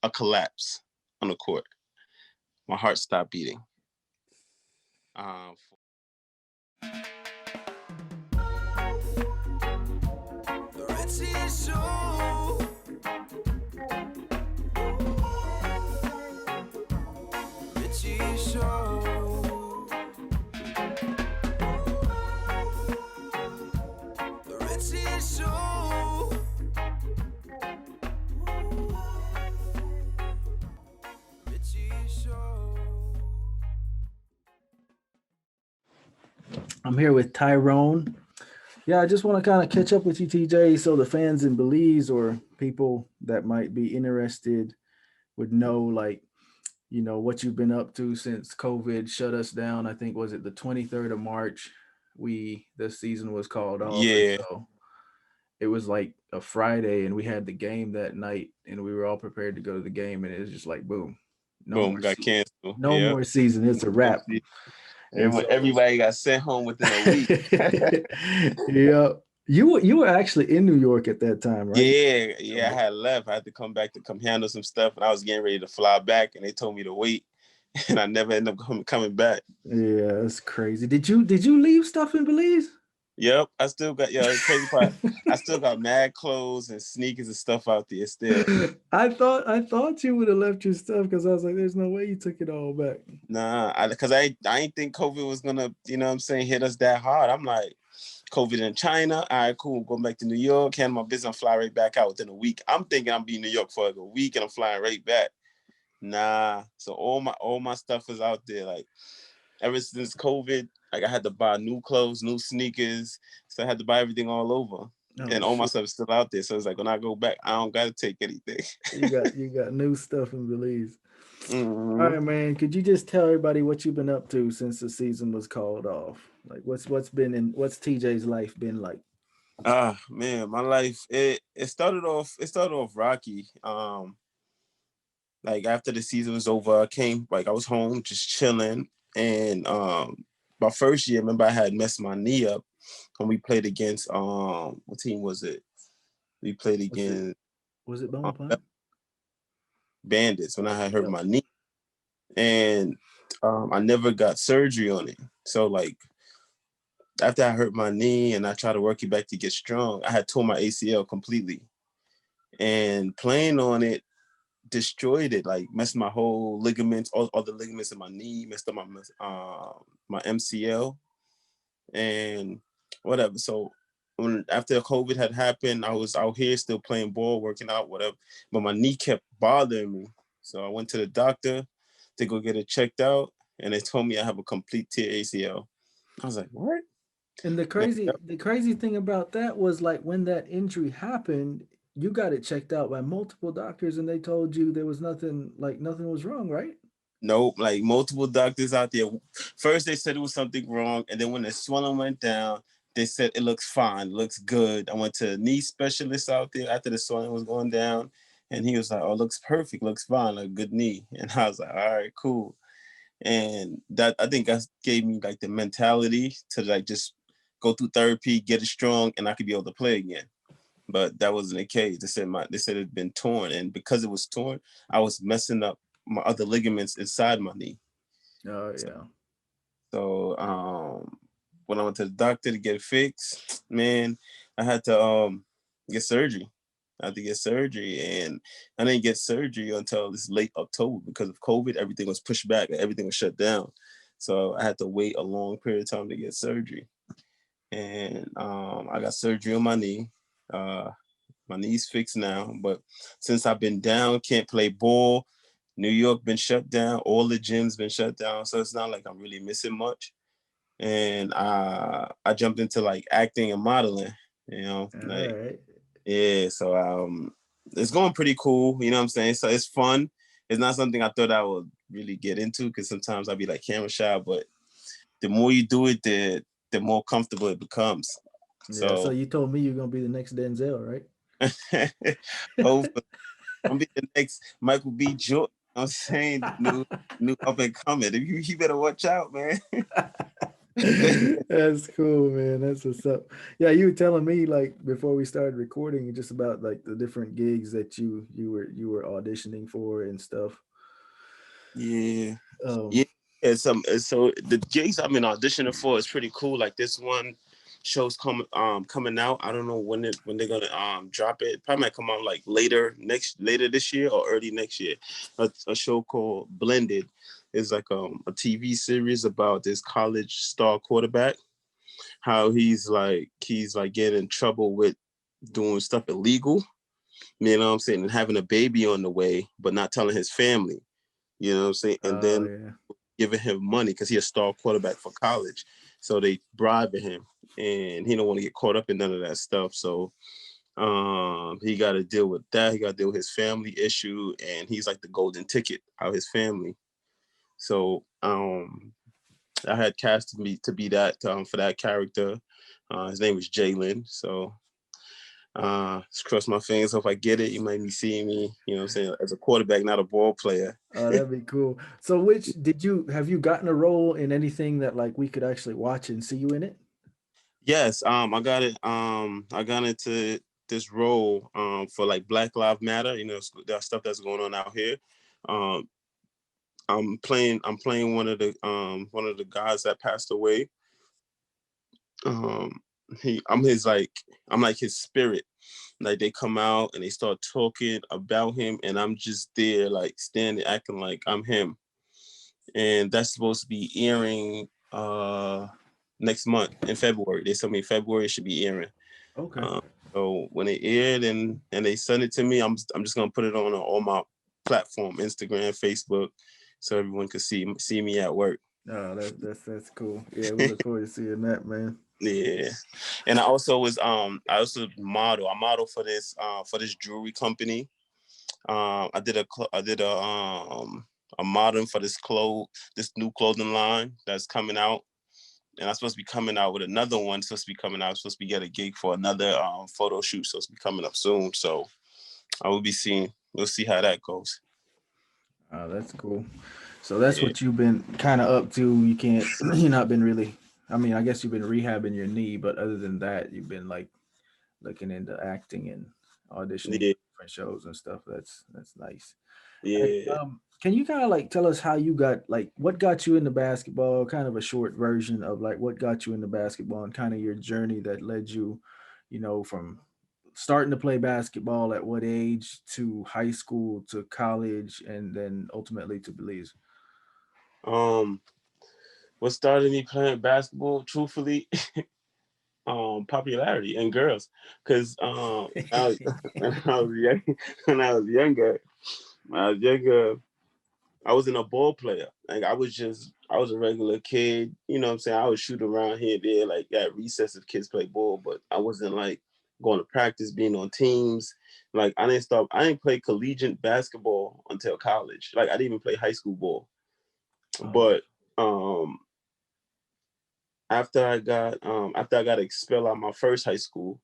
a collapse on the court. My heart stopped beating. I'm here with Tyrone. Yeah, I just want to kind of catch up with you, TJ, so the fans in Belize or people that might be interested would know, like, you know, what you've been up to since COVID shut us down. I think was it the 23rd of March? The season was called off, and Yeah. so it was like a Friday, and we had the game that night, and we were all prepared to go to the game, and it was just like boom, Boom, got canceled. no Yeah. more season. It's a wrap. And so, everybody got sent home within a week. Yeah. You were actually in New York at that time, right? Yeah. I had left. I had to come back to come handle some stuff, and I was getting ready to fly back, and they told me to wait, and I never ended up coming back. Yeah, that's crazy. Did you leave stuff in Belize? Yep, I still got crazy part. I still got mad clothes and sneakers and stuff out there still. I thought you would have left your stuff because I was like, there's no way you took it all back. Nah, because I ain't think COVID was gonna, hit us that hard. I'm like, COVID in China, all right, cool. Going back to New York, handle my business, fly right back out within a week. I'm thinking I'm be in New York for like a week and I'm flying right back. Nah, so all my stuff is out there. Like ever since COVID, like I had to buy new clothes, new sneakers. So I had to buy everything all over. And all my stuff is still out there. So it's like when I go back, I don't gotta take anything. you got new stuff in Belize. Mm-hmm. All right, man. Could you just tell everybody what you've been up to since the season was called off? Like what's TJ's life been like? Man, my life it started off rocky. Like after the season was over, I was home just chilling. And my first year, remember I had messed my knee up when we played against what team was it? We played against was it Bonaparte? Bandits when I had hurt my knee. And I never got surgery on it. So like after I hurt my knee and I tried to work it back to get strong, I had tore my ACL completely. And playing on it destroyed it, like messed my whole ligaments, all the ligaments in my knee, messed up my MCL and whatever. So after COVID had happened, I was out here still playing ball, working out, whatever. But my knee kept bothering me. So I went to the doctor to go get it checked out, and they told me I have a complete tear ACL. I was like, what? And the crazy thing about that was like when that injury happened, you got it checked out by multiple doctors and they told you there was nothing was wrong, right? Nope, like multiple doctors out there. First they said it was something wrong, and then when the swelling went down, they said it looks fine, looks good. I went to a knee specialist out there after the swelling was going down, and he was like, "Oh, looks perfect, looks fine, like good knee." And I was like, "All right, cool." And that I think that gave me like the mentality to like just go through therapy, get it strong, and I could be able to play again. But that wasn't the case. They said it'd been torn, and because it was torn, I was messing up my other ligaments inside my knee. Oh yeah. So when I went to the doctor to get it fixed, man, I had to get surgery. I had to get surgery, and I didn't get surgery until this late October because of COVID. Everything was pushed back, everything was shut down. So I had to wait a long period of time to get surgery. And I got surgery on my knee. My knee's fixed now, but since I've been down, can't play ball. New York been shut down. All the gyms been shut down, so it's not like I'm really missing much. And I jumped into like acting and modeling. Right. Yeah. So it's going pretty cool. You know what I'm saying? So it's fun. It's not something I thought I would really get into because sometimes I'd be like camera shy, but the more you do it, the more comfortable it becomes. Yeah, so you told me you're gonna be the next Denzel, right? Hopefully, I'm be the next Michael B. Jordan. I'm saying new up and coming. You better watch out, man. That's cool, man. That's what's up. Yeah, you were telling me like before we started recording just about like the different gigs that you were auditioning for and stuff. Yeah. Um, Yeah. And so the gigs I've been auditioning for is pretty cool. Like this one show's coming out. I don't know when they're gonna drop it. Probably might come out like later this year or early next year. A show called Blended is like a TV series about this college star quarterback. How he's like getting in trouble with doing stuff illegal. You know what I'm saying? And having a baby on the way, but not telling his family. You know what I'm saying? And oh then yeah. giving him money because he's a star quarterback for college. So they bribing him, and he don't want to get caught up in none of that stuff. So he got to deal with that. He got to deal with his family issue, and he's like the golden ticket out of his family. So I had casted me to be that for that character. His name was Jalen. So just cross my fingers. Hope I get it. You might be seeing me, you know what I'm saying, as a quarterback, not a ball player. Oh, that'd be cool. So which did you have you gotten a role in anything that like we could actually watch and see you in it? Yes, I got it. I got into this role for like Black Lives Matter. You know, that stuff that's going on out here. Um, I'm playing one of the guys that passed away. Um, I'm like his spirit. Like they come out and they start talking about him, and I'm just there like standing, acting like I'm him. And that's supposed to be airing next month in February. They told me February it should be airing. Okay. Um, so when it aired and they sent it to me, I'm just gonna put it on all my platform, Instagram, Facebook, so everyone can see me at work. Oh, that's cool. Yeah, we look forward to seeing that, man. Yeah, and I also model. I model for this jewelry company. I did a model for this new clothing line that's coming out, and I'm supposed to be coming out with another one. Supposed to be coming out. Supposed to be get a gig for another photo shoot. Supposed to be coming up soon. So I will be seeing. We'll see how that goes. Oh, that's cool. So that's Yeah, what you've been kind of up to. You can't, you're not been really. I mean, I guess you've been rehabbing your knee, but other than that, you've been like looking into acting and auditioning yeah, for different shows and stuff. That's nice. Hey, yeah. can you kind of like tell us how you got like what got you into basketball? Kind of a short version of like what got you into basketball and kind of your journey that led you, from starting to play basketball at what age to high school to college and then ultimately to Belize. Um, what started me playing basketball? Truthfully, popularity and girls, because when I was young, when I was younger, when I was younger, I wasn't a ball player. Like I was a regular kid. You know what I'm saying? I would shoot around here and there, like at recess if kids play ball, but I wasn't like going to practice, being on teams. Like I didn't play collegiate basketball until college. Like I didn't even play high school ball. Oh, But um after I got expelled out of my first high school,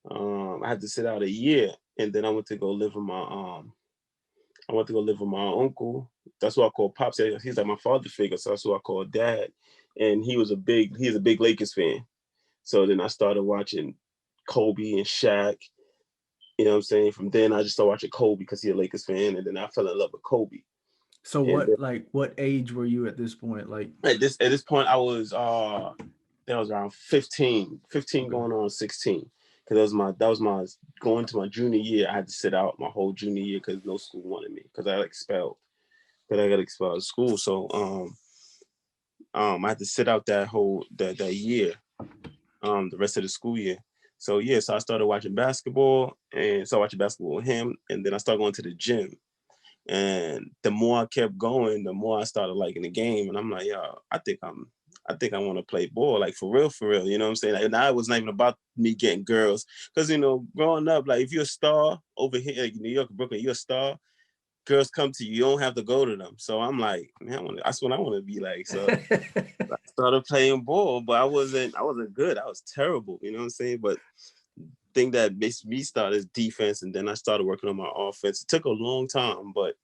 I had to sit out a year, and then I went to go live with my uncle. That's what I call pops. He's like my father figure, so that's what I call dad. And he's a big Lakers fan. So then I started watching Kobe and Shaq. You know what I'm saying? From then I just started watching Kobe because he's a Lakers fan, and then I fell in love with Kobe. so And what age were you at this point? Like, at this point, that was around 15 okay. going on 16. Because that was my going to my junior year. I had to sit out my whole junior year because no school wanted me because I got expelled. Because I got expelled of school. So I had to sit out that year, the rest of the school year. So yeah, so I started watching basketball and started watching basketball with him, and then I started going to the gym. And the more I kept going, the more I started liking the game. And I'm like, yo, I think I want to play ball, like for real. You know what I'm saying? And now it was not even about me getting girls, because growing up, like if you're a star over here, like New York, Brooklyn, you're a star. Girls come to you, you don't have to go to them. So I'm like, man, that's what I want to be like. So I started playing ball, but I wasn't good. I was terrible. You know what I'm saying? But thing that makes me start is defense, and then I started working on my offense. It took a long time, but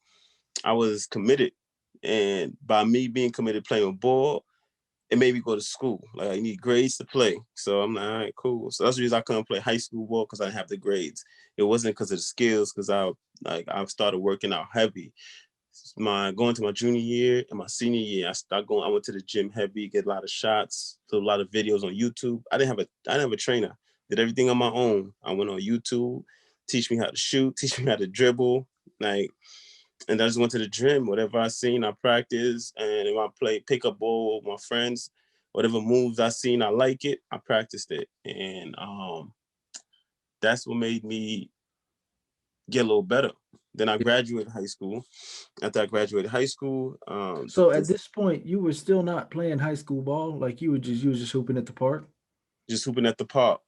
I was committed. And by me being committed playing ball, it made me go to school. Like, I need grades to play. So I'm like, all right, cool. So that's the reason I couldn't play high school ball, because I didn't have the grades. It wasn't because of the skills, because I started working out heavy. My going to my junior year and my senior year, I went to the gym heavy, get a lot of shots, do a lot of videos on YouTube. I didn't have a trainer. Did everything on my own. I went on YouTube, teach me how to shoot, teach me how to dribble. Like, and I just went to the gym. Whatever I seen, I practiced. And if I play pick up ball with my friends, whatever moves I seen, I like it, I practiced it. And that's what made me get a little better. Then I graduated high school. After I graduated high school, So at this point, you were still not playing high school ball, like you were just hooping at the park. just hooping at the park,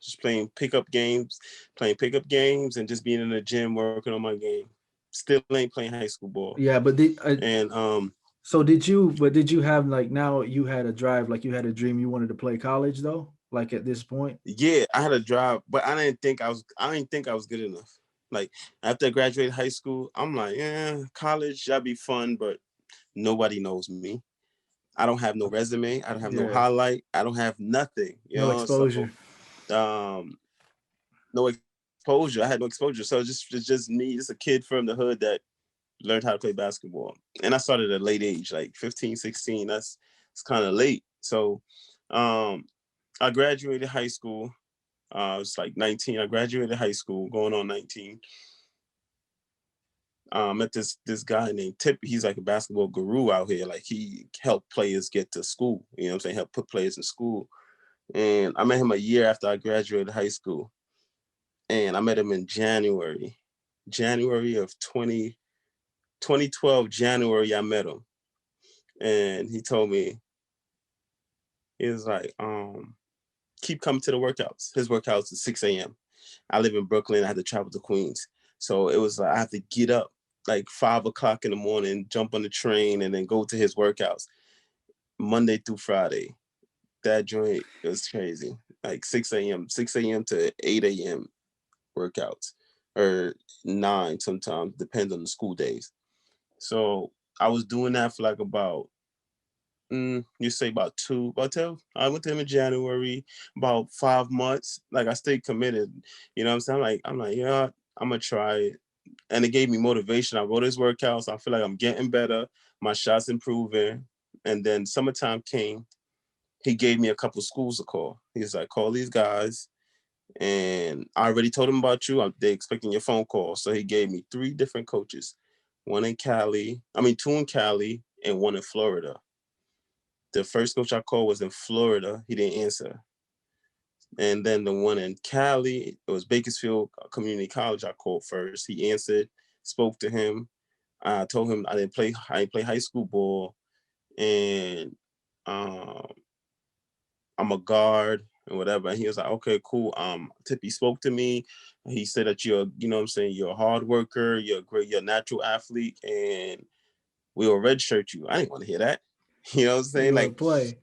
just playing pickup games, and just being in the gym working on my game. Still ain't playing high school ball. Yeah, but And so did you? But did you have like now you had a drive, like you had a dream you wanted to play college though? Like at this point? yeah, I had a drive, but I didn't think I was good enough. Like, after I graduated high school, I'm like, yeah, college, that'd be fun, but nobody knows me. I don't have no resume. I don't have no Yeah, highlight. I don't have nothing, no So exposure. um no exposure. I had no exposure. So it's just me, just a kid from the hood that learned how to play basketball. And I started at a late age, like 15, 16. It's kind of late. So um I graduated high school. I was like 19. I graduated high school, going on 19. Met this guy named Tip. He's like a basketball guru out here. Like, he helped players get to school. You know what I'm saying? Help put players in school. And I met him a year after I graduated high school. And I met him in January of 2012. January, I met him. And he told me, he was like, keep coming to the workouts. His workouts is 6 a.m. I live in Brooklyn. I had to travel to Queens. So it was like, I have to get up like 5 o'clock in the morning, jump on the train, and then go to his workouts Monday through Friday. That joint was crazy. Like 6 a.m. to 8 a.m. workouts, or 9 sometimes, depends on the school days. So I was doing that for like about, you say about 2. I went to him in January, about 5 months. Like, I stayed committed. You know what I'm saying? I'm like, yeah, I'm gonna try it. And it gave me motivation. I wrote his workouts. I feel like I'm getting better. My shots improving. And then summertime came. He gave me a couple schools to call. He's like, call these guys. And I already told him about you. They expecting your phone call. So he gave me 3 different coaches. Two in Cali and one in Florida. The first coach I called was in Florida. He didn't answer. And then the one in Cali, it was Bakersfield Community College. I called first. He answered, spoke to him. I told him I didn't play high school ball, and um, I'm a guard and whatever. And he was like, okay, cool. Tippy spoke to me. He said that you know what I'm saying, you're a hard worker, you're a natural athlete, and we'll redshirt you. I didn't want to hear that. You know what I'm saying? You want to Like, play?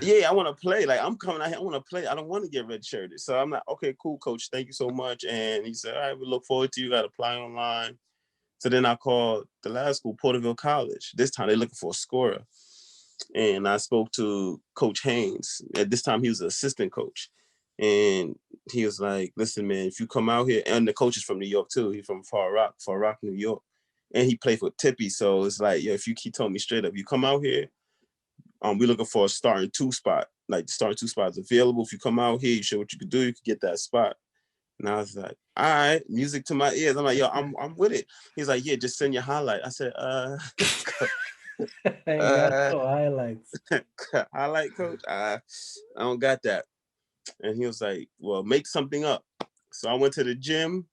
yeah, I want to play. Like, I'm coming out here, I want to play. I don't want to get redshirted. So I'm like, okay, cool, coach. Thank you so much. And he said, all right, we look forward to you. Got to apply online. So then I called the last school, Porterville College. This time they're looking for a scorer. And I spoke to Coach Haynes. At this time, he was an assistant coach. And he was like, listen, man, if you come out here, and the coach is from New York too. He's from Far Rock, New York. And he played for Tippy. So it's like, yeah, if you keep telling me straight up, you come out here, we're looking for a starting 2 spot. Like, the starting 2 spots available. If you come out here, you show what you can do, you can get that spot. And I was like, all right, music to my ears. I'm like, yo, I'm with it. He's like, yeah, just send your highlight. I said, I got uh, no highlights. highlight, coach. I don't got that. And he was like, well, make something up. So I went to the gym.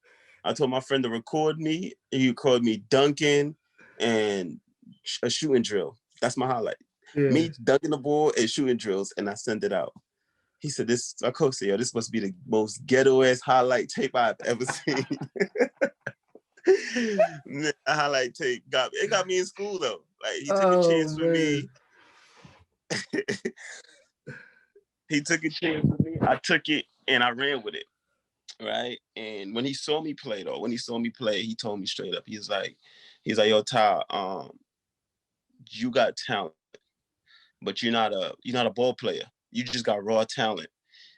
I told my friend to record me. He recorded me dunking and a shooting drill. That's my highlight. Yeah. Me dunking the ball and shooting drills, and I sent it out. He said, our coach said, yo, this must be the most ghetto-ass highlight tape I've ever seen. The highlight tape got me in school, though. Like, he took a Oh chance with man. me. He took a chance with me. I took it, and I ran with it. Right. And when he saw me play, he told me straight up, he's like, yo, Ty, you got talent. but you're not a ball player. You just got raw talent.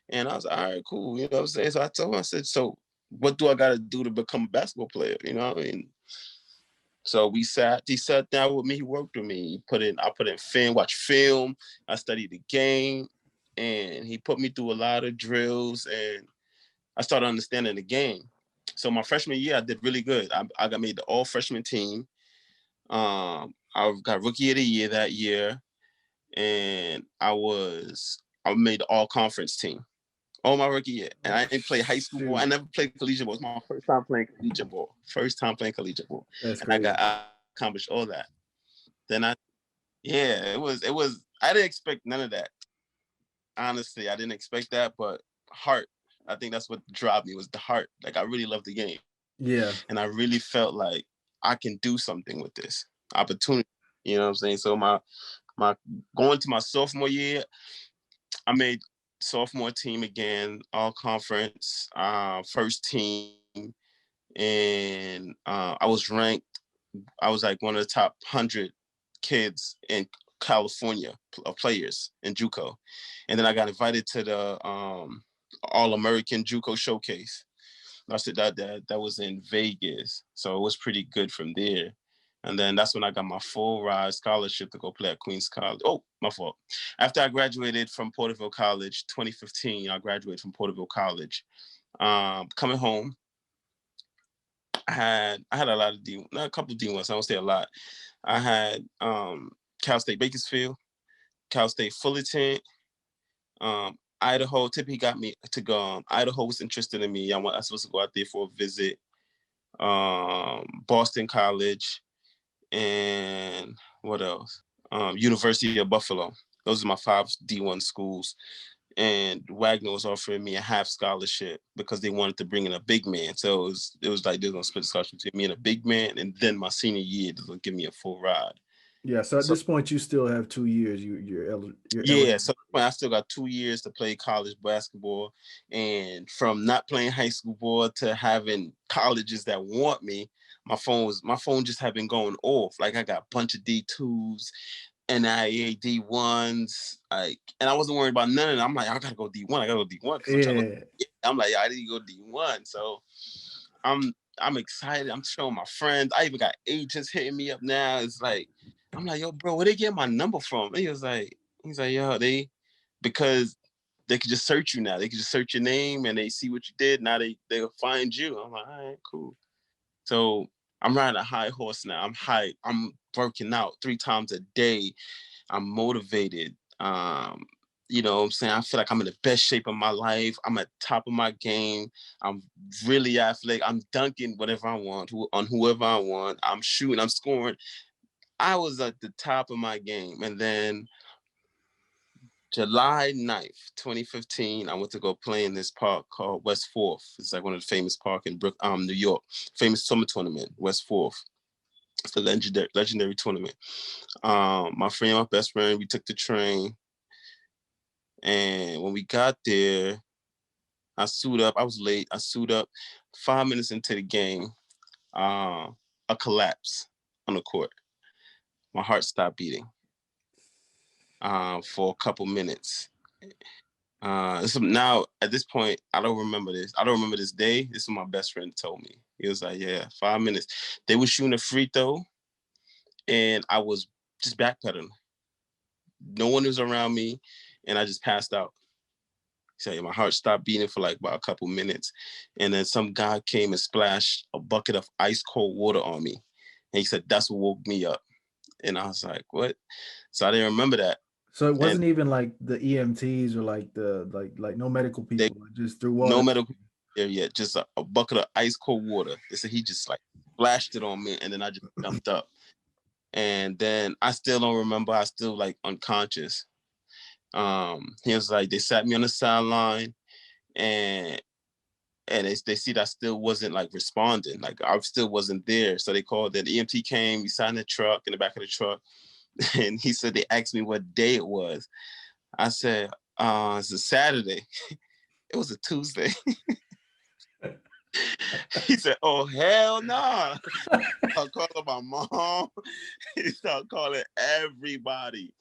And I was like, all right, cool. You know what I'm saying? So I told him, I said, so what do I got to do to become a basketball player? You know what I mean? So he sat down with me. He worked with me. I put in film, watch film. I studied the game, and he put me through a lot of drills, and I started understanding the game. So my freshman year, I did really good. I got made the all freshman team. I got rookie of the year that year, and I made the all conference team. All my rookie year. And I didn't play high school ball. I never played collegiate ball. It was my first time playing collegiate ball. First time playing collegiate ball. That's And crazy. I accomplished all that. Then I didn't expect none of that. Honestly, I didn't expect that, but heart. I think that's what dropped me was the heart. Like I really loved the game. Yeah. And I really felt like I can do something with this opportunity. You know what I'm saying? So my going to my sophomore year, I made sophomore team again, all conference, first team, and I was ranked. I was like one of the top 100 kids in California players in JUCO, and then I got invited to the All American JUCO showcase. I said that was in Vegas, so it was pretty good from there. And then that's when I got my full ride scholarship to go play at Queens College. Oh, my fault. After I graduated from Porterville College, 2015, I graduated from Porterville College. Coming home, I had a lot of not a couple of D1s. I don't say a lot. I had Cal State Bakersfield, Cal State Fullerton, Idaho. Tippy got me to go. Idaho was interested in me. I was supposed to go out there for a visit. Boston College, and what else? University of Buffalo. Those are my 5 D1 schools. And Wagner was offering me a half scholarship because they wanted to bring in a big man. So it was like they're gonna split the scholarship between me and a big man, and then my senior year they're gonna give me a full ride. Yeah. So at So this point, you still have 2 years. You're yeah, eligible. so I still got 2 years to play college basketball, and from not playing high school ball to having colleges that want me, my phone just had been going off. Like I got a bunch of D2s, NIA D1s, like, and I wasn't worried about none of them. I'm like, I gotta go D1. I gotta go D1 because I'm trying to. Yeah. I'm like, I need to go D1. So I'm excited. I'm showing my friends. I even got agents hitting me up now. It's like, I'm like, yo, bro, where they get my number from? And he's like, yo, because they could just search you now. They could just search your name and they see what you did. Now they'll find you. I'm like, all right, cool. So I'm riding a high horse now. I'm high. I'm working out 3 times a day. I'm motivated. You know what I'm saying? I feel like I'm in the best shape of my life. I'm at top of my game. I'm really athletic. I'm dunking whatever I want on whoever I want. I'm shooting. I'm scoring. I was at the top of my game. And then July 9th, 2015, I went to go play in this park called West 4th. It's like one of the famous park in New York. Famous summer tournament, West 4th. It's a legendary tournament. My friend, my best friend, we took the train. And when we got there, I suit up. I was late. I suit up. 5 minutes into the game, a collapse on the court. My heart stopped beating for a couple minutes. Now at this point, I don't remember this. I don't remember this day. This is what my best friend told me. He was like, "Yeah, 5 minutes." They were shooting a free throw, and I was just backpedaling. No one was around me, and I just passed out. So my heart stopped beating for like about a couple minutes. And then some guy came and splashed a bucket of ice cold water on me. And he said, that's what woke me up. And I was like, what? So I didn't remember that. So it And wasn't even like the EMTs or like the like no medical they people, just through no water. medical there yet, just a bucket of ice cold water. They said he just like splashed it on me and then I just jumped up. And then I still don't remember. I still like unconscious. He was like, they sat me on the sideline and they see that I still wasn't like responding. Like I still wasn't there. So they called it. The EMT came, we sat in the truck, in the back of the truck. And he said, they asked me what day it was. I said, it's a Saturday. It was a Tuesday. He said, oh, hell no. Nah. I called my mom. He started calling everybody.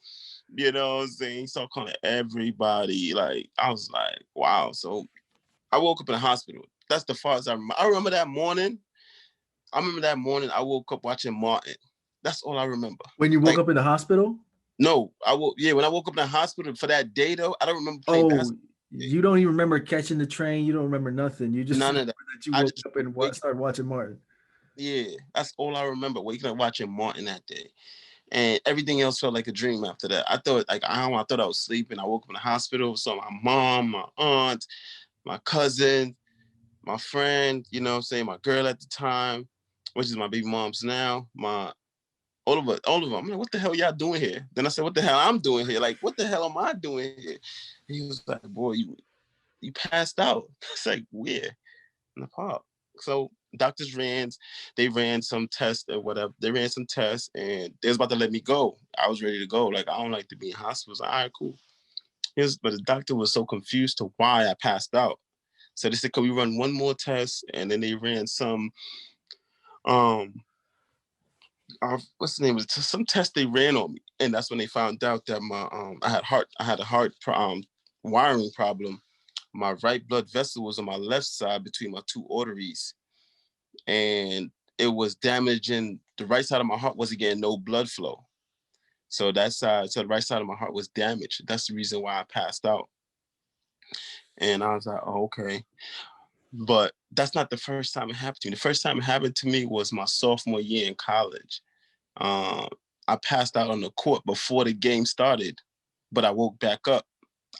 You know what I'm saying? He started calling everybody. Like, I was like, wow. So I woke up in the hospital. That's the farthest I remember. I remember that morning. I woke up watching Martin. That's all I remember. When you woke Like, up in the hospital? no, when I woke up in the hospital for that day though, I don't remember playing Oh, basketball. you don't even remember catching the train. You don't remember nothing. You just None remember of that. that you I woke just up and wake, started watching Martin. yeah, that's all I remember. Waking up watching Martin that day. And everything else felt like a dream after that. I thought I thought I was sleeping. I woke up in the hospital. Saw my mom, my aunt, my cousin, my friend, you know what I'm saying, my girl at the time, which is my baby mom's now, all of them. I'm like, what the hell y'all doing here? Then I said, what the hell I'm doing here? Like, what the hell am I doing here? And he was like, boy, you passed out. It's like, where? In the park. So they ran some tests or whatever. They ran some tests and they was about to let me go. I was ready to go. Like, I don't like to be in hospitals. All right, cool. But the doctor was so confused to why I passed out. So they said, can we run one more test? And then they ran some, um, what's the name of it? Some test they ran on me. And that's when they found out that I had a heart wiring problem. My right blood vessel was on my left side between my two arteries. And it was damaging the right side of my heart wasn't getting no blood flow. So the right side of my heart was damaged. That's the reason why I passed out. And I was like, oh, okay. But that's not the first time it happened to me. The first time it happened to me was my sophomore year in college. Um, I passed out on the court before the game started, but I woke back up.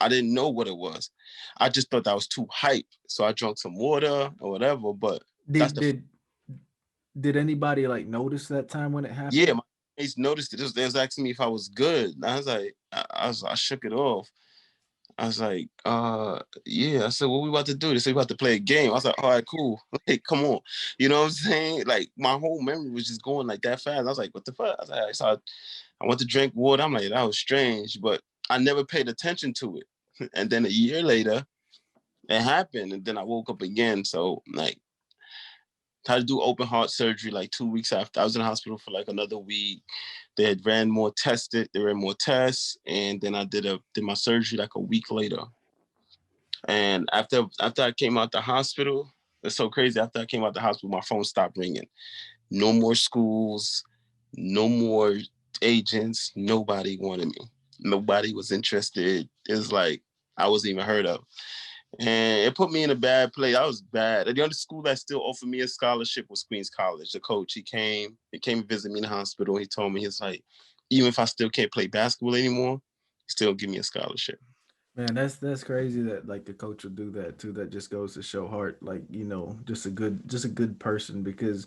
I didn't know what it was. I just thought I was too hyped. So I drank some water or whatever, but that's Did the did did anybody like notice that time when it yeah, happened? my mates noticed it. They was asking me if I was good. And I was like, I shook it off. I was like, yeah. I said, what we about to do? They said we about to play a game. I was like, all right, cool. Like, come on. You know what I'm saying? Like, my whole memory was just going like that fast. I was like, what the fuck? I was like, so I went to drink water. I'm like, that was strange, but I never paid attention to it. And then a year later, it happened, and then I woke up again. So like, had to do open heart surgery like 2 weeks after. I was in the hospital for like another week. They had ran more tested. They ran more tests, and then I did my surgery like a week later. And after I came out the hospital, it's so crazy. After I came out the hospital, my phone stopped ringing. No more schools, no more agents. Nobody wanted me. Nobody was interested. It was like I wasn't even heard of. And it put me in a bad place. I was bad. And the only school that still offered me a scholarship was Queens College. The coach, he came and visited me in the hospital. He told me, he's like, even if I still can't play basketball anymore, still give me a scholarship. Man, that's crazy that like the coach will do that too. That just goes to show heart, like just a good person because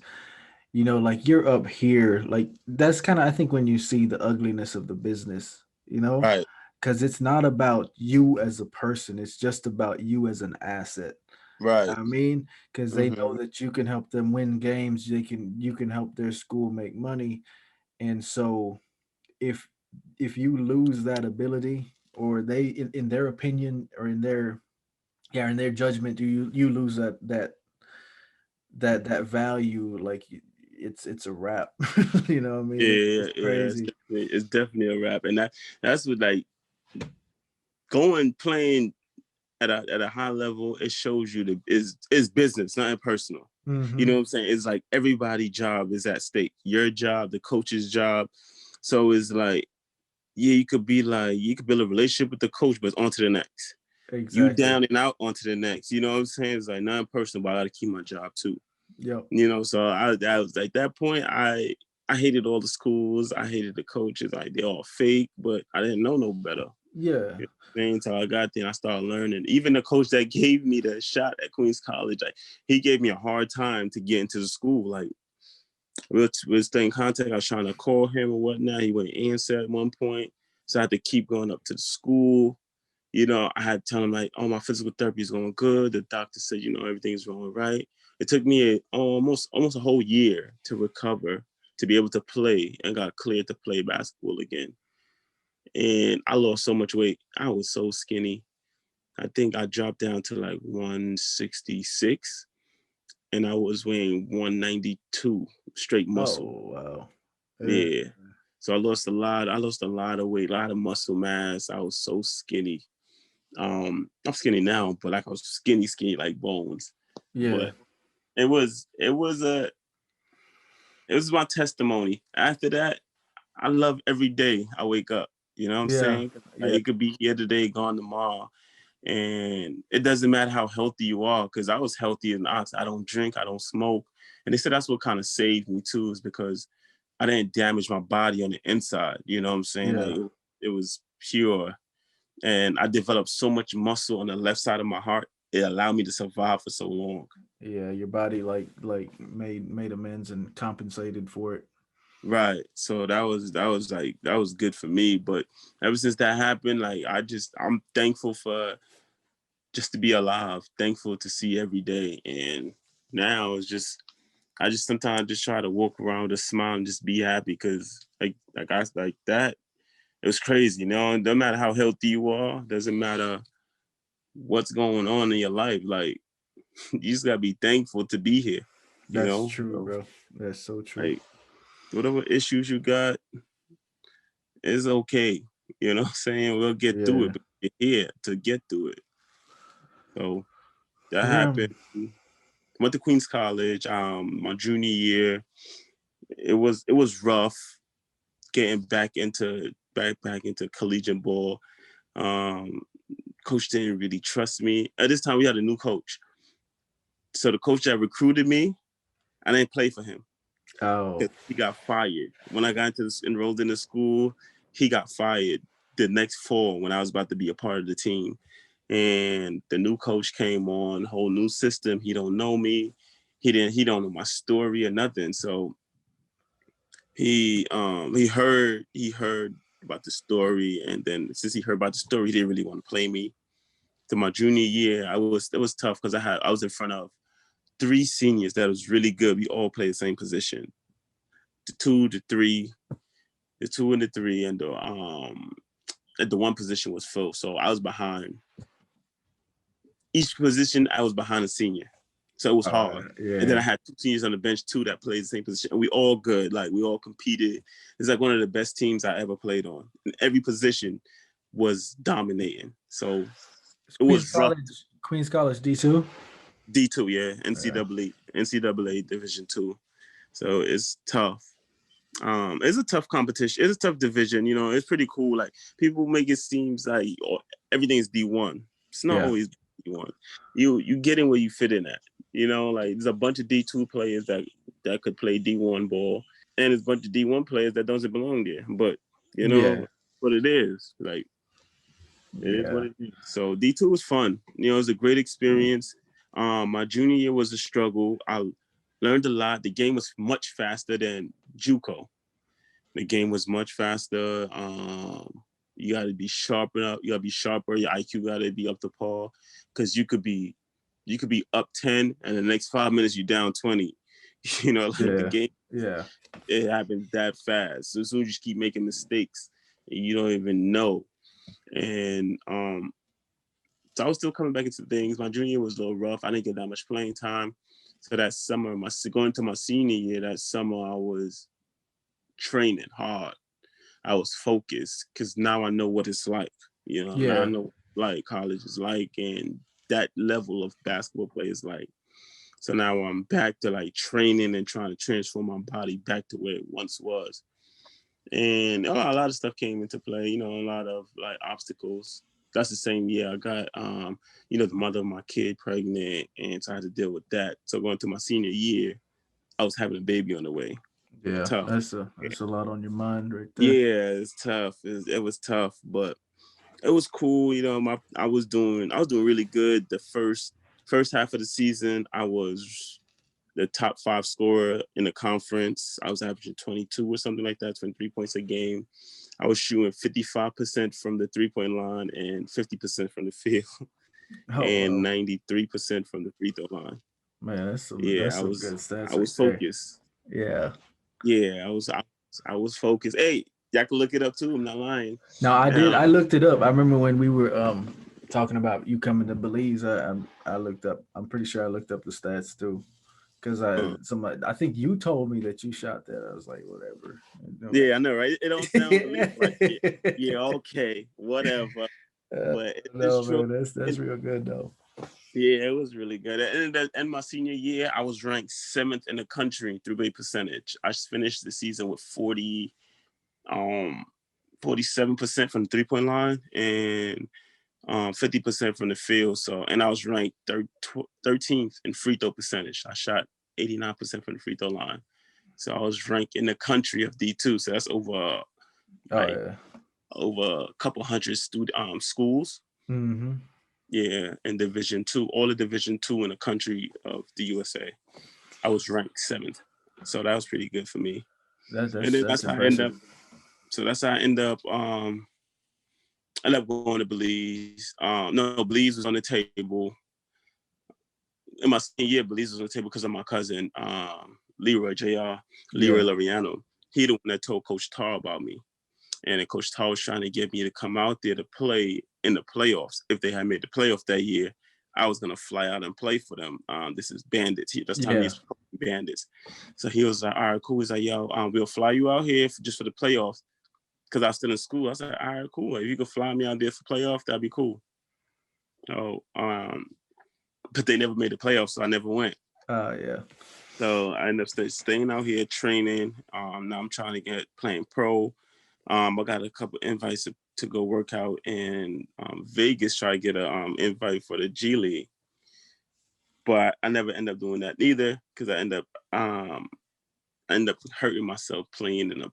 like you're up here, like that's kind of I think when you see the ugliness of the business, Right, because it's not about you as a person, it's just about you as an asset. right. I mean, because they know Mm-hmm. that you can help them win games, you can help their school make money, and so if you lose that ability, or they in their opinion or in their judgment, you lose that value, like it's a wrap. I mean, Yeah, it's yeah. crazy. It's definitely a rap, and that's what like going playing at a high level. It shows you is business, not personal. You know Hmm. what I'm saying? It's like everybody's job is at stake. Your job, the coach's job. So it's like, yeah, you could build a relationship with the coach, but it's on to the next. You Exactly. down and out onto the next. You know what I'm saying? It's like non-personal, but I gotta keep my job too. Yep. So I was like that point. I hated all the schools. I hated the coaches. Like they all fake, but I didn't know no better. Yeah. You know what I mean? So I got there and I started learning. Even the coach that gave me the shot at Queens College, like he gave me a hard time to get into the school. Like we'll stay in contact. I was trying to call him or whatnot. He wouldn't answer at one point. So I had to keep going up to the school. I had to tell him like, oh, my physical therapy is going good. The doctor said, everything's going right. It took me almost a whole year to recover, to be able to play, and got cleared to play basketball again. And I lost so much weight. I was so skinny. I think I dropped down to like 166, and I was weighing 192 straight muscle. Oh wow. Yeah. Yeah. So I lost a lot. I lost a lot of weight, a lot of muscle mass. I was so skinny. I'm skinny now, but like I was skinny like bones. Yeah. But it was my testimony. After that, I love every day I wake up. You know what I'm Yeah. saying? Like, Yeah. it could be here today, gone tomorrow. And it doesn't matter how healthy you are, because I was healthy and I don't drink, I don't smoke. And they said that's what kind of saved me too, is because I didn't damage my body on the inside. You know what I'm saying? Yeah. Like it was pure. And I developed so much muscle on the left side of my heart. It allowed me to survive for so long. Yeah. Your body like made amends and compensated for it. Right. So that was good for me. But ever since that happened, like I'm thankful for just to be alive, thankful to see every day. And now it's just I just sometimes just try to walk around with a smile and just be happy, because like I like that. It was crazy, you know. And no matter how healthy you are, doesn't matter what's going on in your life. Like, you just gotta be thankful to be here, you That's know. true, So, bro. That's so true. like, whatever issues you got is okay. You know what I'm saying? We'll get through Yeah. it, but you're here to get through it. So that Yeah. happened. Went to Queens College. My junior year, it was rough getting back into collegiate ball. Um, Coach didn't really trust me. At this time, we had a new coach. So the coach that recruited me, I didn't play for him Oh. because he got fired. When I got enrolled in the school, he got fired the next fall when I was about to be a part of the team. And the new coach came on, whole new system. He don't know me. He don't know my story or nothing. So he heard about the story, and then since he heard about the story, he didn't really want to play me. To my junior year, it was tough because I was in front of three seniors that was really good. We all played the same position. The two, the three, the two and the three, and the one position was filled. So I was behind each position. I was behind a senior, so it was hard. And then I Yeah. had two seniors on the bench too that played the same position. And we all good. Like, we all competed. It's like one of the best teams I ever played on. And every position was dominating. So It's it Queens was rough. College. Queens College D2. D2, yeah, Yeah. NCAA Division two. So it's tough. It's a tough competition. It's a tough division. You know, it's pretty cool. Like, people make it seems like everything is D1. It's not Yeah. always D1. You get in where you fit in at. You know, like, there's a bunch of D2 players that could play D1 ball, and there's a bunch of D1 players that doesn't belong there. But you Yeah. know what it is. Like, it is what Yeah. it is. So D2 was fun. You know, it was a great experience. My junior year was a struggle. I learned a lot. The game was much faster than JUCO. The game was much faster. You got to be sharper up. You got to be sharper. Your IQ got to be up to par, because you could be up 10, and the next 5 minutes you down 20. You know, like, the Yeah. game, Yeah. it happens that fast. So as soon as you keep making mistakes, you don't even know. And so I was still coming back into things. My junior year was a little rough. I didn't get that much playing time. So that summer, going into my senior year, that summer I was training hard. I was focused, because now I know what it's like. You know, now I Yeah. know like college is like, and that level of basketball play is like. So now I'm back to like training and trying to transform my body back to where it once was. And a lot of stuff came into play. You know, a lot of like obstacles. That's the same year I got, the mother of my kid pregnant, and so I had to deal with that. So going to my senior year, I was having a baby on the way. Yeah. Tough. That's a lot on your mind right there. Yeah, it's tough. It was tough, but it was cool. You know, I was doing really good. The first half of the season, I was the top 5 scorer in the conference. I was averaging 22 or something like that, 23 points a game. I was shooting 55% from the 3-point line and 50% from the field, Oh and wow. 93% from the free throw line. Man, Yeah, that's some good I stats right was there. focused. Yeah. Yeah, I was focused. Hey, y'all can look it up too. I'm not lying. No, I did. I Um, looked it up. I remember when we were talking about you coming to Belize. I looked up. I'm pretty sure I looked up the stats too, because I think you told me that you shot that. I was like, whatever. Yeah, I know, right? It don't sound believable. Like, yeah, yeah, okay, whatever. But it's No, true. man, that's And real good though. yeah, it was really good. And my senior year, I was ranked 7th in the country through rate percentage. I finished the season with 47% from the 3-point line and 50% from the field. So, and I was ranked 13th in free throw percentage. I shot 89% from the free throw line. So I was ranked in the country of D2. So that's over Oh like yeah. over a couple hundred schools. Mm-hmm. Yeah, in Division 2, all the Division 2 in the country of the USA. I was ranked 7th. So that was pretty good for me. And then That's that's how I end impressive. up. So that's how I end up. I ended up going to Belize. No, Belize was on the table. In my senior year, Belize was on the table because of my cousin, Leroy Yeah. Lariano. He the one that told Coach Tar about me. And then Coach Tar was trying to get me to come out there to play in the playoffs. If they had made the playoff that year, I was gonna fly out and play for them. This is Bandits. This time Yeah. he's Bandits. So he was like, all right, cool. He's like, yo, we'll fly you out here just for the playoffs. Because I was still in school. I was like, all right, cool. If you could fly me out there for playoff, that'd be cool. So, but they never made the playoffs, so I never went. Yeah. So I ended up staying out here training. Now I'm trying to get playing pro. I got a couple invites to go work out in Vegas, try to get an invite for the G League. But I never end up doing that either because I end up hurting myself playing in a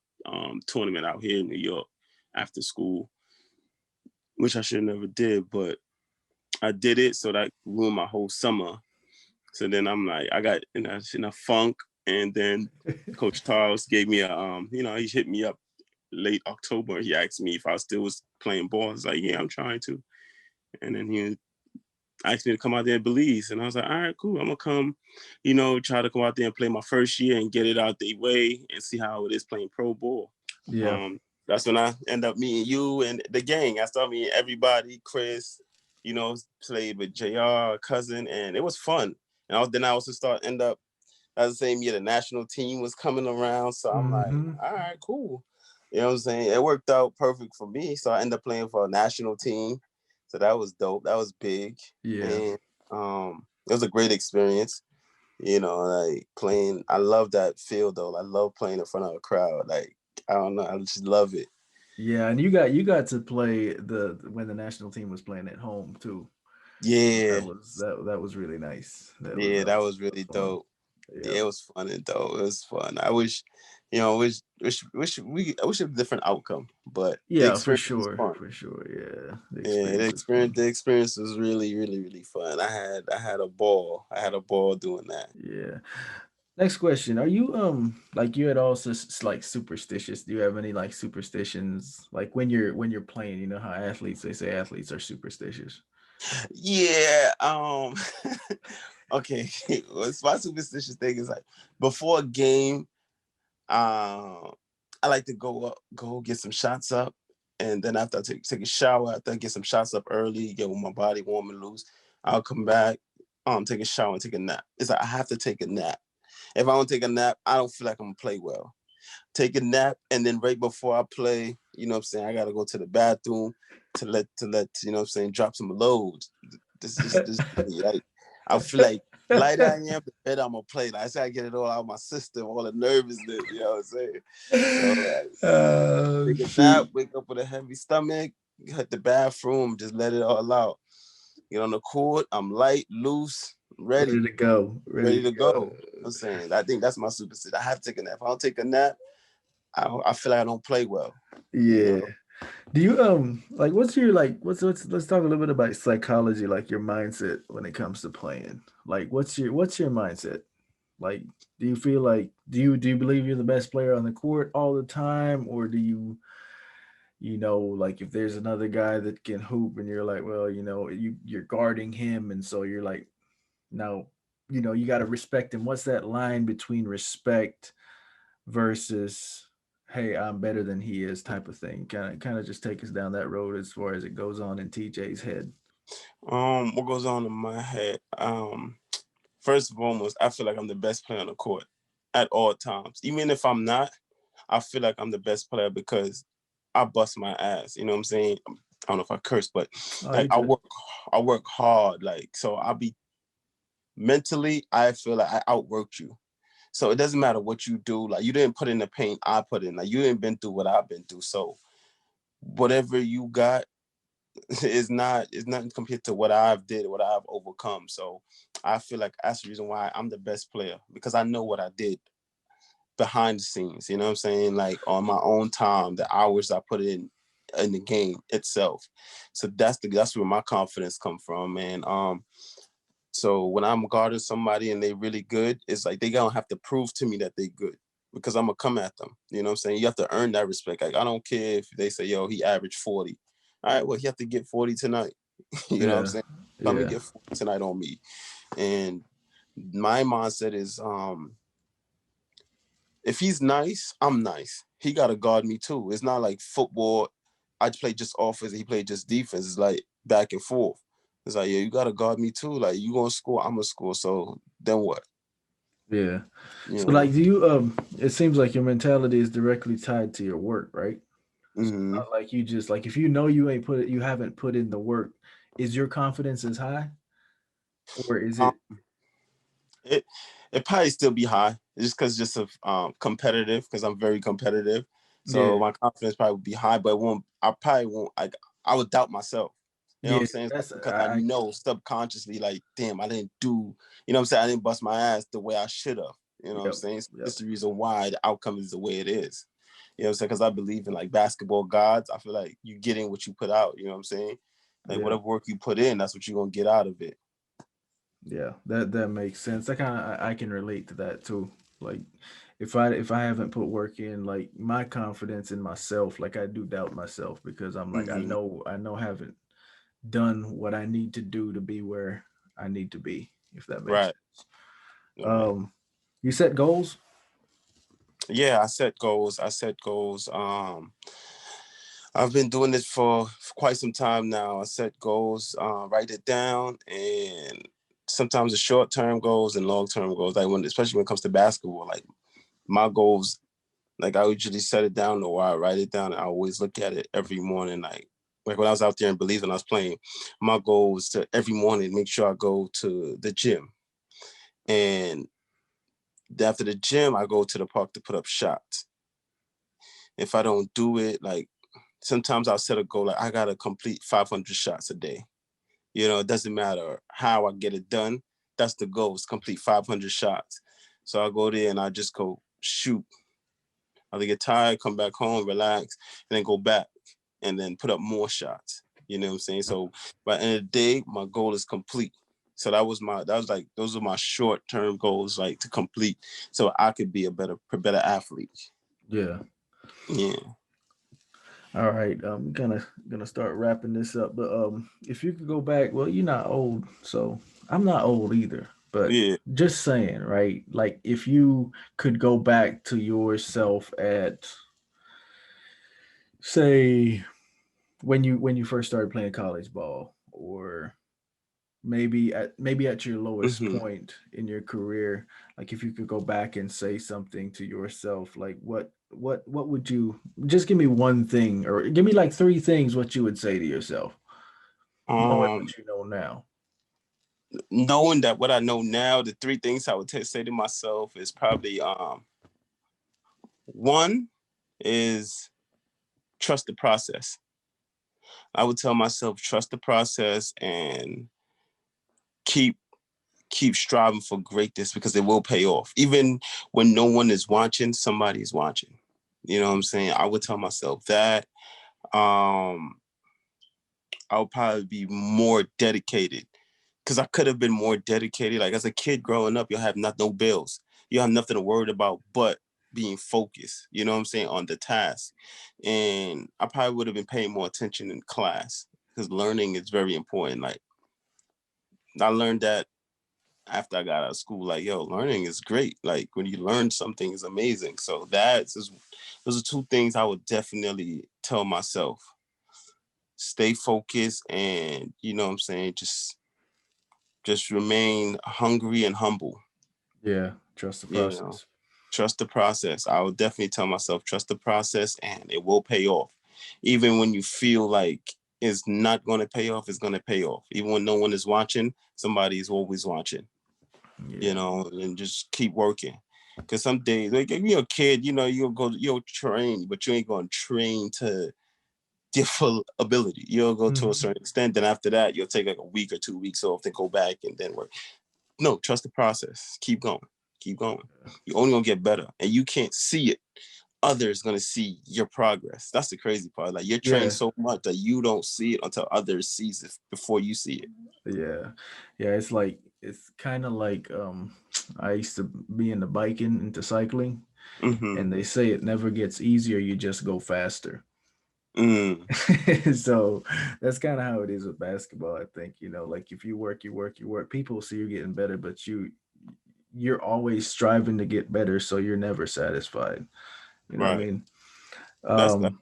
tournament out here in New York after school, which I should never did. But I did it, so that ruined my whole summer. So then I'm like, I got in a funk, and then Coach Charles gave me he hit me up late October. He asked me if I still was playing ball. I was like, yeah, I'm trying to. And then he asked me to come out there in Belize. And I was like, all right, cool. I'm going to come, try to come out there and play my first year and get it out the way and see how it is playing pro ball. Yeah. That's when I end up meeting you and the gang. I started meeting everybody, Chris, played with JR, cousin, and it was fun. And then I also end up, that was the same year the national team was coming around. So I'm like, Mm-hmm. all right, cool. You know what I'm saying? It worked out perfect for me. So I ended up playing for a national team. So that was dope. That was big. Yeah. And it was a great experience. Like playing. I love that field though. I love playing in front of a crowd. Like, I don't know. I just love it. Yeah, and you got to play when the national team was playing at home too. So Yeah. that was really nice. Yeah, that was That was really fun. dope. Yeah. Yeah, it was fun and dope. It was fun. I wish, I wish a different outcome, but the Yeah, for experience was sure. fun. For sure. Yeah. The Yeah, experience is fun. the experience was really, really, really fun. I had a ball. I had a ball doing that. Yeah. Next question. Are you like you at all like superstitious? Do you have any like superstitions like when you're playing, you know how they say athletes are superstitious. Yeah. Okay. What's my superstitious thing is like before a game, I like to go get some shots up, and then after I take a shower, after I get some shots up early, get my body warm and loose, I'll come back, take a shower and take a nap. It's like I have to take a nap. If I don't take a nap, I don't feel like I'm gonna play well. Take a nap, and then right before I play, I gotta go to the bathroom to let drop some loads. This like I feel like light I am, the better I'm gonna play. Like I said, I get it all out of my system, all the nervousness, you know what I'm saying? So like take a nap, Shoot. wake up with a heavy stomach, hit the bathroom, just let it all out. Get on the court, I'm light, loose, Ready ready, to go. Ready ready to to go. go. I'm saying, I think that's my superstition. I have to take a nap. If I don't take a nap, I feel like I don't play well. You Yeah. know? Do you like what's your like what's let's talk a little bit about psychology, like your mindset when it comes to playing. Like what's your mindset? Like do you feel like do you believe you're the best player on the court all the time, or do like if there's another guy that can hoop and you're like, well, you're guarding him, and so you're like, now, you got to respect him. What's that line between respect versus, hey, I'm better than he is type of thing? Kind of just take us down that road as far as it goes on in TJ's head. What goes on in my head? first and foremost, I feel like I'm the best player on the court at all times. Even if I'm not, I feel like I'm the best player because I bust my ass. You know what I'm saying? I don't know if I curse, but Oh, like you good? I work hard. Like, so I'll be mentally, I feel like I outworked you. So it doesn't matter what you do. Like, you didn't put in the pain I put in. Like, you didn't been through what I've been through. So whatever you got is nothing compared to what I've did, what I've overcome. So I feel like that's the reason why I'm the best player, because I know what I did behind the scenes. You know what I'm saying? Like, on my own time, the hours I put in the game itself. So that's where my confidence come from, man. So when I'm guarding somebody and they really good, it's like they don't have to prove to me that they good, because I'm gonna come at them. You know what I'm saying? You have to earn that respect. Like, I don't care if they say, yo, he averaged 40. All right, well, he have to get 40 tonight. You know what I'm Yeah, saying? Come and yeah, get 40 tonight on me. And my mindset is, if he's nice, I'm nice. He gotta guard me too. It's not like football. I play just offense, he played just defense. It's like back and forth. It's like, yeah, you gotta guard me too. Like, you gonna score, I'm gonna score. So then what? yeah. You So like, know? do you it seems like your mentality is directly tied to your work, right? So it's Mm-hmm. not like you just like, if you know you haven't put in the work, is your confidence as high, or is Um, it? it it probably still be high, just because just of competitive, because I'm very competitive. So Yeah, my confidence probably would be high, but it won't. I probably won't. Like, I would doubt myself. You know what yeah. I'm saying? It's like, That's because I I know subconsciously, like, damn, I didn't do. You know what I'm saying? I didn't bust my ass the way I should have. You know what I'm Yep, saying? So yep, it's the reason why the outcome is the way it is. You know what I'm saying? Because I believe in, like, basketball gods. I feel like you get in what you put out. You know what I'm saying? Like, yeah, whatever work you put in, that's what you're gonna get out of it. yeah. That makes sense. I kind of I can relate to that too. Like, if I haven't put work in, like my confidence in myself, like I do doubt myself because I'm like, Mm-hmm. I know I haven't done what I need to do to be where I need to be. If that makes Right. sense. Right. You set goals. Yeah, I set goals. I set goals. I've been doing this for quite some time now. I set goals, write it down, and sometimes the short term goals and long term goals. Like, especially when it comes to basketball, like, my goals, like, I usually set it down, or I write it down. And I always look at it every morning. Like when I was out there in Belize when I was playing, my goal was to every morning make sure I go to the gym, and after the gym, I go to the park to put up shots. If I don't do it, like, sometimes I'll set a goal like I gotta complete 500 shots a day. You know, it doesn't matter how I get it done. That's the goal, is complete 500 shots. So I go there and I just go shoot. I'll get tired, come back home, relax, and then go back and then put up more shots. You know what I'm saying? So by the end of the day, my goal is complete. So those are my short term goals, like, to complete, so I could be a better athlete. Yeah. Yeah. All right. Gonna start wrapping this up. But if you could go back, well, you're not old, so I'm not old either. But Yeah. just saying, right? Like, if you could go back to yourself at, say, when you first started playing college ball, or maybe at your lowest Hmm. point in your career, like if you could go back and say something to yourself, like what would you, just give me one thing, or give me like three things what you would say to yourself, knowing Um, what you know now. knowing that what I know now, the three things I would say to myself is probably, one is trust the process. I would tell myself, trust the process, and keep keep striving for greatness, because it will pay off. Even when no one is watching, somebody's watching. You know what I'm saying? I would tell myself that. Um, I would probably be more dedicated, because I could have been more dedicated. Like, as a kid growing up, you'll have no bills. You have nothing to worry about but being focused, you know what I'm saying, on the task. And I probably would have been paying more attention in class, because learning is very important. Like, I learned that after I got out of school, like, yo, learning is great. Like, when you learn something is amazing. So those are two things I would definitely tell myself. Stay focused, and, you know what I'm saying, just just remain hungry and humble. Yeah, trust the You know, process. trust the process. I would definitely tell myself, trust the process and it will pay off. Even when you feel like it's not going to pay off, it's going to pay off. Even when no one is watching, somebody is always watching, Yeah. and just keep working. Because some days, like if you're a kid, you'll train, but you ain't going to train to your full ability. You'll go to a Mhm. certain extent. Then after that, you'll take like a week or 2 weeks off, then go back and then work. No, trust the process. Keep going. Keep going. You're only gonna get better. And you can't see it. Others gonna see your progress. That's the crazy part. Like you're trained Yeah. so much that you don't see it until others sees it before you see it. Yeah. Yeah. It's kind of like I used to be into biking, into cycling, Mm-hmm. and they say it never gets easier, you just go faster. Mm. So that's kind of how it is with basketball, I think. Like if you work, you work, you work, people see you're getting better, but you're always striving to get better, so you're never satisfied. You know what I Right. mean? That's that. Um,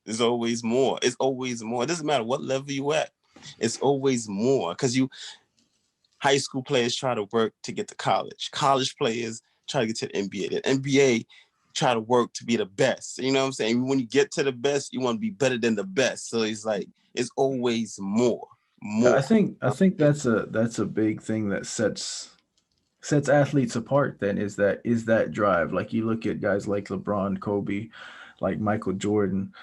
There's always more. It's always more. It doesn't matter what level you at. It's always more. Because high school players try to work to get to college. College players try to get to the NBA. The NBA try to work to be the best. You know what I'm saying? When you get to the best, you want to be better than the best. So it's like it's always more, yeah, I more. think I think that's a big thing that sets athletes apart. Then is that drive. Like you look at guys like LeBron, Kobe, like Michael Jordan.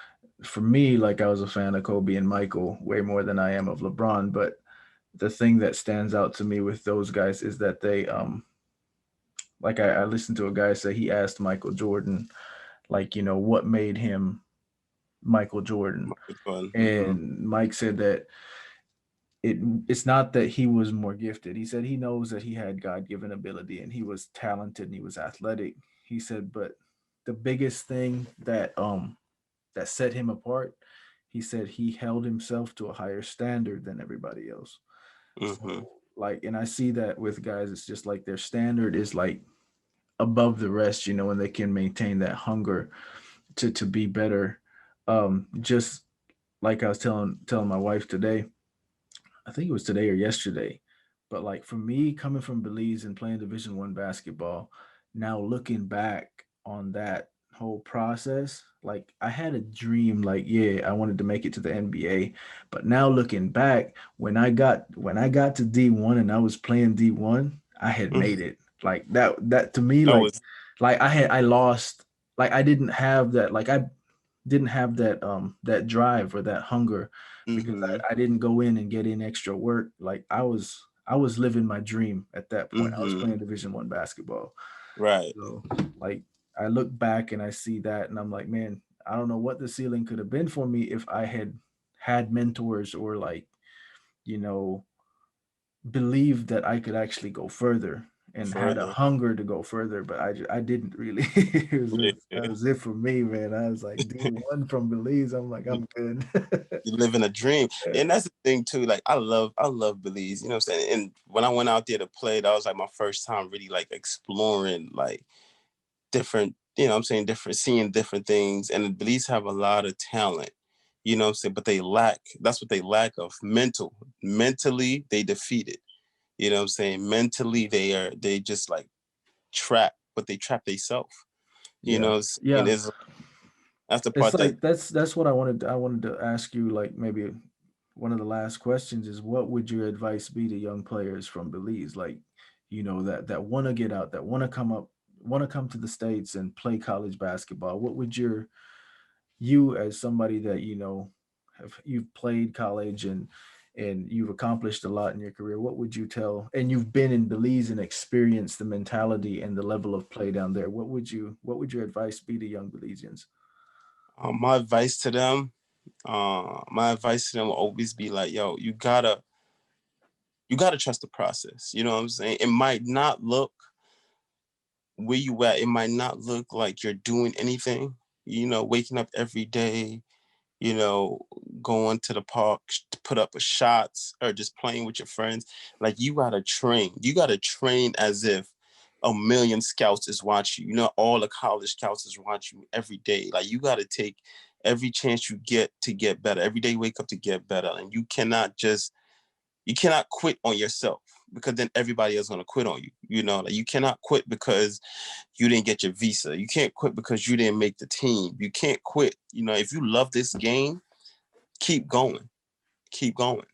For me, like I was a fan of Kobe and Michael way more than I am of LeBron. But the thing that stands out to me with those guys is that they like I listened to a guy say he asked Michael Jordan, like, what made him Michael Jordan. Mm-hmm. And Mike said that it it's not that he was more gifted. He said he knows that he had God-given ability and he was talented and he was athletic. He said, but the biggest thing that set him apart, he said he held himself to a higher standard than everybody else. Mm-hmm. So like, and I see that with guys, it's just like their standard is like above the rest, and they can maintain that hunger to be better. Just like I was telling my wife today, I think it was today or yesterday, but like for me coming from Belize and playing Division 1 basketball, now looking back on that whole process, like I had a dream, like yeah, I wanted to make it to the NBA, but now looking back, when I got to D1 and I was playing D1, I had Mm-hmm. made it. Like that to me, That like was. I lost, like I didn't have that, like I didn't have that drive or that hunger because Mm-hmm. I didn't go in and get in extra work. Like I was living my dream at that point. I was Mm-hmm. playing Division 1 basketball. Right. So like I look back and I see that and I'm like, man, I don't know what the ceiling could have been for me if I had mentors or like, you know, believed that I could actually go further and had a Further. hunger to go further, but I didn't really. That Yeah. was it for me, man. I was like D1 from Belize. I'm like, I'm good. You're living a dream. Yeah. And that's the thing too. Like I love Belize. You know what I'm saying? And when I went out there to play, that was like my first time really like exploring like different, I'm saying different, seeing different things. And Belize have a lot of talent, what I'm saying, but that's what they lack of mentally they defeated, what I'm saying? Mentally they just like trapped, but they trap themselves, Yeah. and Yeah. that's the It's part that like that's what I wanted to ask you, like maybe one of the last questions is what would your advice be to young players from Belize, like, that want to get out, that want to come to the States and play college basketball? What would you as somebody that you've played college and you've accomplished a lot in your career, what would you tell, and you've been in Belize and experienced the mentality and the level of play down there, what would your advice be to young Belizeans? my advice to them, will always be like, yo, you gotta trust the process. You know what I'm saying? It might not look where you at. It might not look like you're doing anything. Waking up every day, you know, going to the park to put up a shots or just playing with your friends. Like you gotta train. You gotta train as if a million scouts is watching you. All the college scouts is watching you every day. Like you gotta take every chance you get to get better. Every day wake up to get better. And you cannot quit on yourself. because then everybody else is gonna quit on you. Like you cannot quit because you didn't get your visa. You can't quit because you didn't make the team. You can't quit. If you love this game, keep going. Keep going.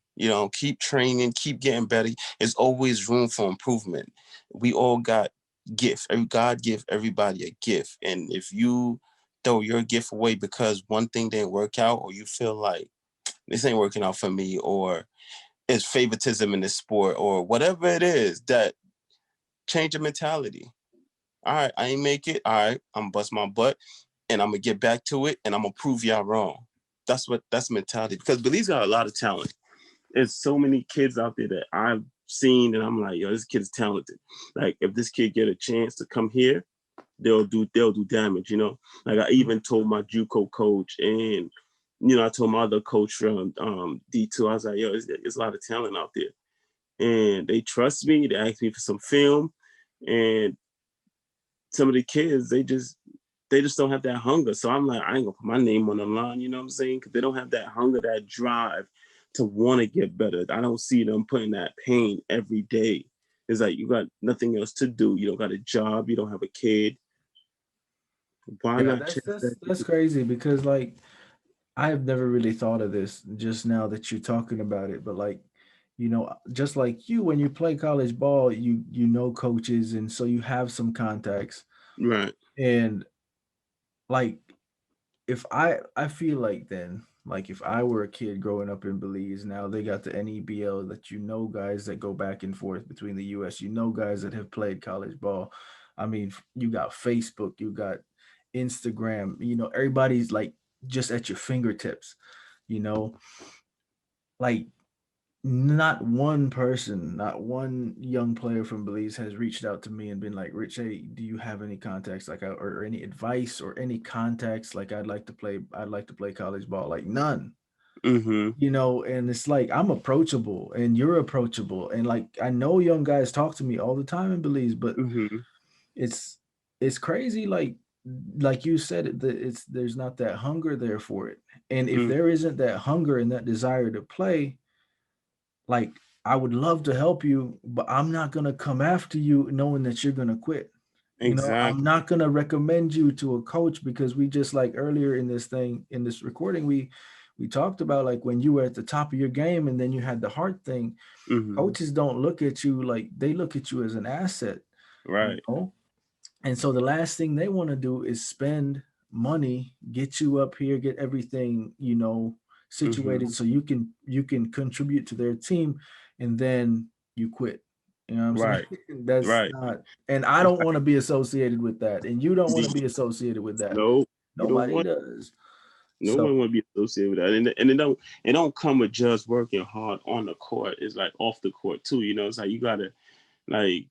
Keep training, keep getting better. There's always room for improvement. We all got gifts. God give everybody a gift. And if you throw your gift away because one thing didn't work out, or you feel like this ain't working out for me, or it's favoritism in the sport, or whatever it is, that change your mentality. All right, I ain't make it. All right, I'm gonna bust my butt and I'm gonna get back to it and I'm gonna prove y'all wrong. That's mentality, because Belize got a lot of talent. There's so many kids out there that I've seen and I'm like, yo, this kid's talented. Like if this kid get a chance to come here, they'll do damage, Like I even told my JUCO coach, and I told my other coach from D2, I was like, yo, there's a lot of talent out there. And they trust me. They asked me for some film. And some of the kids, they just don't have that hunger. So I'm like, I ain't gonna put my name on the line, you know what I'm saying? Because they don't have that hunger, that drive to want to get better. I don't see them putting that pain every day. It's like you got nothing else to do. You don't got a job. You don't have a kid. Why Yeah, not chase that? that's crazy, because like I have never really thought of this just now that you're talking about it, but like, just like you, when you play college ball, you know coaches, and so you have some contacts. Right. And like, if I feel like then, like if I were a kid growing up in Belize, now they got the NEBL, that guys that go back and forth between the US, guys that have played college ball. I mean, you got Facebook, you got Instagram, everybody's like just at your fingertips, you know, like not one person, not one young player from Belize has reached out to me and been like, Rich, hey, do you have any contacts, like, or any advice or any contacts? Like, I'd like to play college ball. Like, none, Mm-hmm. and it's like, I'm approachable and you're approachable. And like, I know young guys talk to me all the time in Belize, but Mm-hmm. it's, it's crazy. Like you said, there's not that hunger there for it. And if Mm-hmm. there isn't that hunger and that desire to play, like, I would love to help you, but I'm not going to come after you knowing that you're going to quit. I'm Exactly. not going to recommend you to a coach, because we just, like, earlier in this recording, we talked about, like, when you were at the top of your game and then you had the heart thing. Mm-hmm. Coaches don't look at you like, they look at you as an asset, you Right. know? And so the last thing they want to do is spend money, get you up here, get everything, Mm-hmm. situated so you can contribute to their team, and then you quit. You know what I'm saying? Right. That's Right. not, and I don't want to be associated with that. And you don't want to be associated with that. No, you don't Nobody want. does. No one So want to be associated with that, and it don't come with just working hard on the court. It's like off the court too. It's like you gotta, like,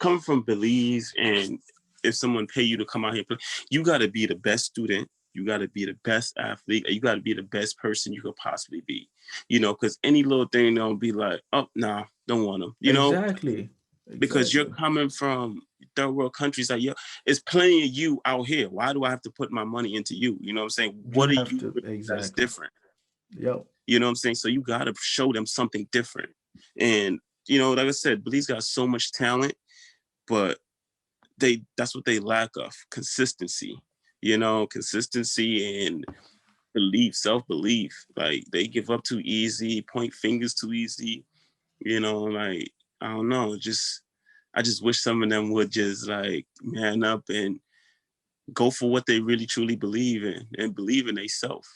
come from Belize, and if someone pay you to come out here, you gotta be the best student. You gotta be the best athlete. You gotta be the best person you could possibly be. Because any little thing don't be like, oh nah, don't want them. exactly, Because you're exactly. coming from third world countries, like, yo, it's plenty of you out here. Why do I have to put my money into you? You know what I'm saying? You What are have you to, that's exactly. different? Yep. You know what I'm saying? So you got to show them something different. And, like I said, Belize got so much talent, but that's what they lack of: consistency, consistency and belief, self-belief. Like they give up too easy, point fingers too easy, like, I don't know, I just wish some of them would just like man up and go for what they really truly believe in, and believe in themselves.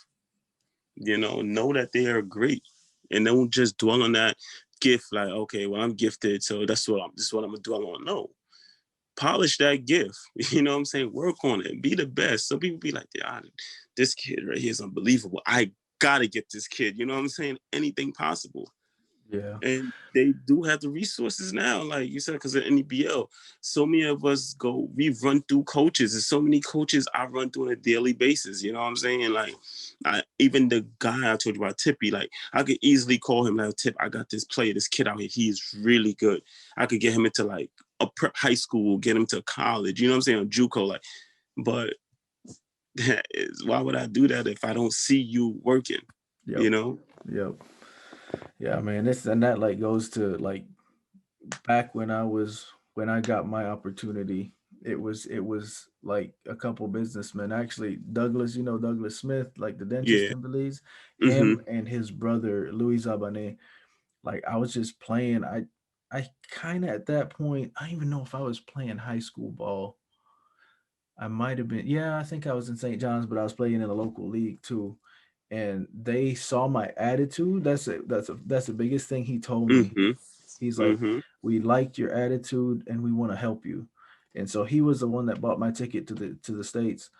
Know that they are great, and don't just dwell on that gift. Like, okay, well, I'm gifted, so this is what I'm gonna dwell on. No, polish that gift. You know what I'm saying? Work on it. Be the best. Some people be like, yeah, this kid right here is unbelievable. I gotta get this kid. You know what I'm saying? Anything possible. Yeah. And they do have the resources now, like you said, because of NEBL. So many of us we run through coaches. There's so many coaches I run through on a daily basis. You know what I'm saying? Like, even the guy I told you about, Tippy, like, I could easily call him, like, Tip, I got this player, this kid out here. He's really good. I could get him into like a prep high school, get him to college. You know what I'm saying? On JUCO, like, but why would I do that if I don't see you working? Yep. You know? Yep. Yeah, man. This and that, like, goes to, like, back when I got my opportunity, it was like a couple businessmen. Actually, Douglas, Douglas Smith, like the dentist Yeah. in Belize, Mm-hmm. him and his brother Louis Abane. Like I was just playing. I kind of at that point, I don't even know if I was playing high school ball. I might have been. Yeah, I think I was in St. John's, but I was playing in a local league too. And they saw my attitude. That's the biggest thing he told me. Mm-hmm. He's like, Mm-hmm. we liked your attitude and we want to help you. And so he was the one that bought my ticket to the States,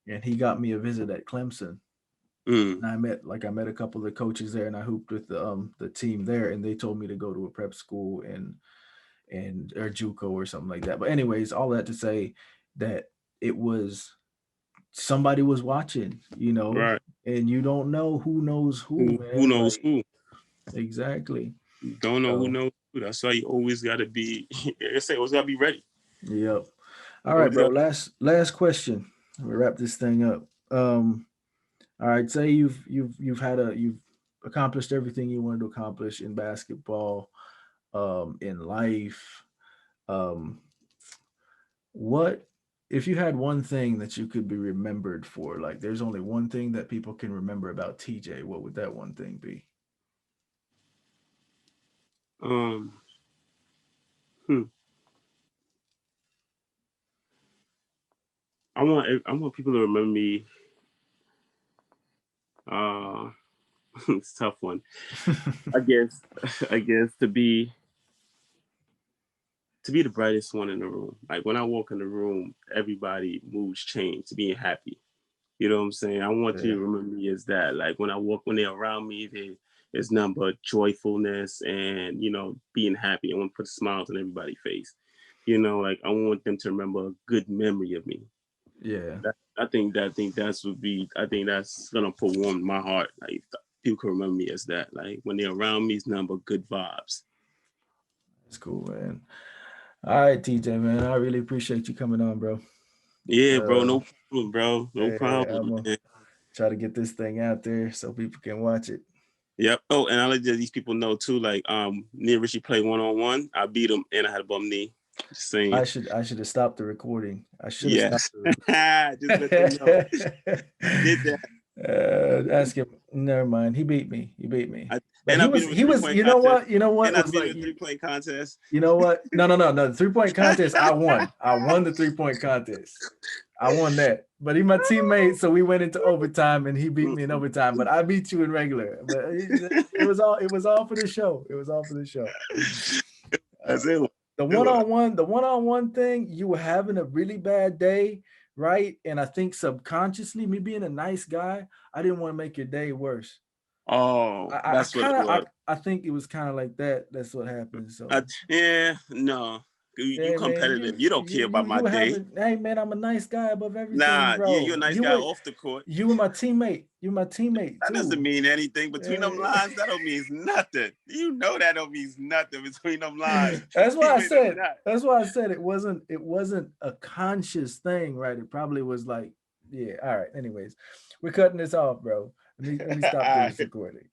and he got me a visit at Clemson. Mm. And I met a couple of the coaches there, and I hooped with the team there, and they told me to go to a prep school and or JUCO or something like that. But anyways, all that to say that it was somebody was watching, Right. and you don't know who knows who, Who man. knows Like who? exactly. Don't know who So knows who. That's why you always gotta be. Like I say, always gotta be ready. yep. All right, Always bro. got. Last question. We wrap this thing up. All right. Say you've accomplished everything you wanted to accomplish in basketball, in life. Um, what if you had one thing that you could be remembered for? Like, there's only one thing that people can remember about TJ. What would that one thing be? Um. Hmm. I want people to remember me. Uh, it's a tough one. I guess. I guess to be the brightest one in the room. Like when I walk in the room, everybody moods change to being happy. You know what I'm saying? I want you Yeah. to remember me as that. Like when they're around me, there's nothing but joyfulness and being happy. I want to put smiles on everybody's face. Like I want them to remember a good memory of me. Yeah. I think that's gonna put warm in my heart. Like people can remember me as that. Like when they're around me, it's nothing but good vibes. That's cool, man. All right, TJ, man. I really appreciate you coming on, bro. Yeah, bro. Uh, No problem, bro. No hey, I'm problem, gonna man. try to get this thing out there so people can watch it. Yep. Oh, and I let these people know too. Like, near Richie play 1-on-1. I beat him, and I had a bum knee. Just saying. I should have stopped the recording. I should have stopped Yes. the Just let them know. I did that. ask him. Never mind. He beat me. He beat me. I, But and he I beat was him in he three was. point You know contest. what? You know what? And It I was beat him like in 3-point contest. you know what? No, no, no, no. The 3-point contest. I won. I won the 3-point contest. I won that. But he my teammate, so we went into overtime, and he beat me in overtime. But I beat you in regular. But it was all for the show. It was all for the show. Uh, That's it. the It was. one-on-one thing, you were having a really bad day, right? And I think subconsciously, me being a nice guy, I didn't want to make your day worse. Oh, I that's what it kind of was. I think it was kind of like that. That's what happened. So Yeah, no. You yeah, man, competitive. You don't care about my you were day. having. Hey, man, I'm a nice guy above everything, Nah, yeah, you're a bro. nice guy off the court. You were my teammate. You're my teammate That doesn't too. mean anything between them Eh, lines. That don't mean nothing. You know that don't mean nothing between them lines. That's why I Even if said. not. That's why I said it wasn't a conscious thing, right? It probably was like, yeah. All right. Anyways, we're cutting this off, bro. Let me stop this recording.